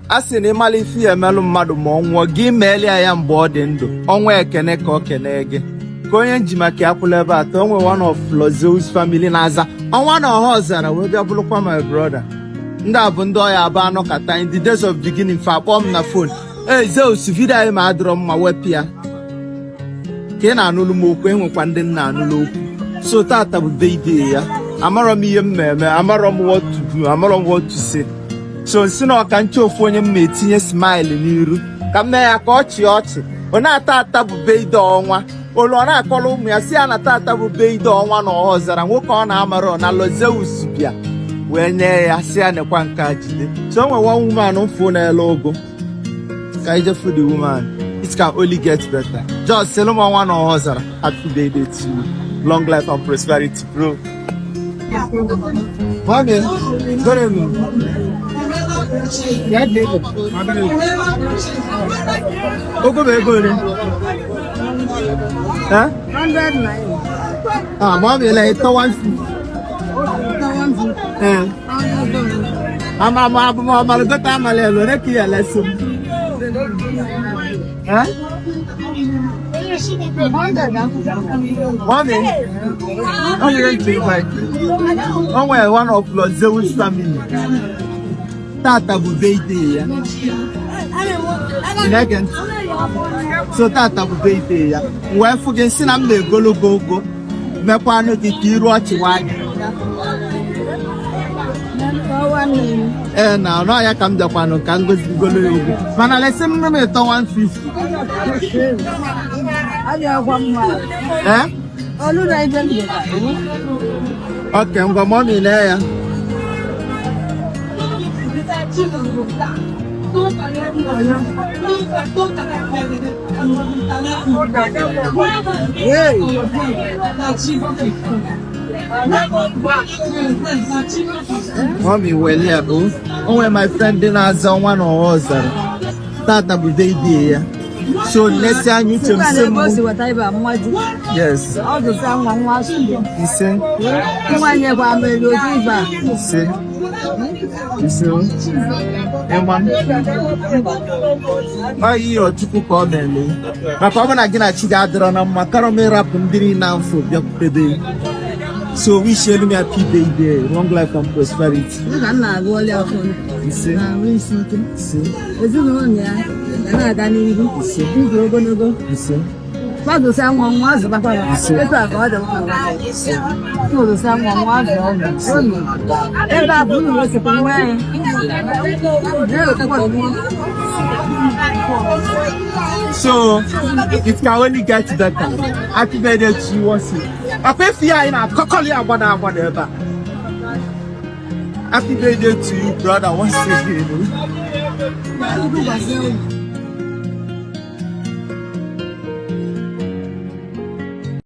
Asị na ịmala ife ya emelụ mmadụ ma ọ nwụọ gị meelia ya mgbe ọ dị ndụ ọnwa ekene ka ọ kene gị ka onye nji maka ya kwụla ebe atọ onwe one of Zeus family na-aza ọnwa na Ohaozara wee bịa bụrụkwa my brother. Ndị a bụ ndị ọya abụ anọkata in the days of beginning fa akpọọ m na phone. Zeus vidio anyị ma adịrọ mma wepụ ya ka ị na-anụlụ m okwu enwekwa ndị nna anụlụ okwu. So tata bụ birthday ya, amarọ m ihe m na-eme, amarọ m what to do, amarọ m what to say. So nsi na ọka nche ofu onye m na-etinye smile n'iru ka m mee ya ka ọchị ọchị. Ọ na-ata ata bụ birthday ọnwa olu ọ na-akọrọ ụmụ ya si ya na tata bụ birthday ọnwa na Ohaozara nwoke ọ na-amarọ na Zeus bịa wee nye ya si ya nekwa nke a jide. So o nwe one woman mfụ na-ele ogo ka ije for the woman. It can only get better. Just sell m ọnwa na Ohaozara. Happy birthday to you. Long life and prosperity, bro. Mommy, sorry, yeah, David. Ogo be go ni. Huh? 109. Ah, mommy like to one. I'm go ta male lo re ki ya leso. Huh? Mommy, I'm going to invite you. One of Zeus family. Tata bu birthday ya. Again. So tata bu birthday ya. Wee fuge si na m na-egologo mekwa anụ dị ka iru ọchị nwanyị. Na ọnụ ya ka m bịakwanụ ka ngozi gologo. Mana lesi m na m eto 150. Okay, ngwa mommy na ya. Mommy well here, bro. Oh, my friend didn't ask one or Ohaozara. Tata bu birthday ya. So let's say you to yes. All the time you say. You see. Why you to call them? My papa na gina chiga drona makaro me rap ndiri na mfo bia pede. So we share me happy birthday, long life and prosperity. You see. See. So it can only get better. Happy birthday to you once. Happy birthday to you, brother, once again.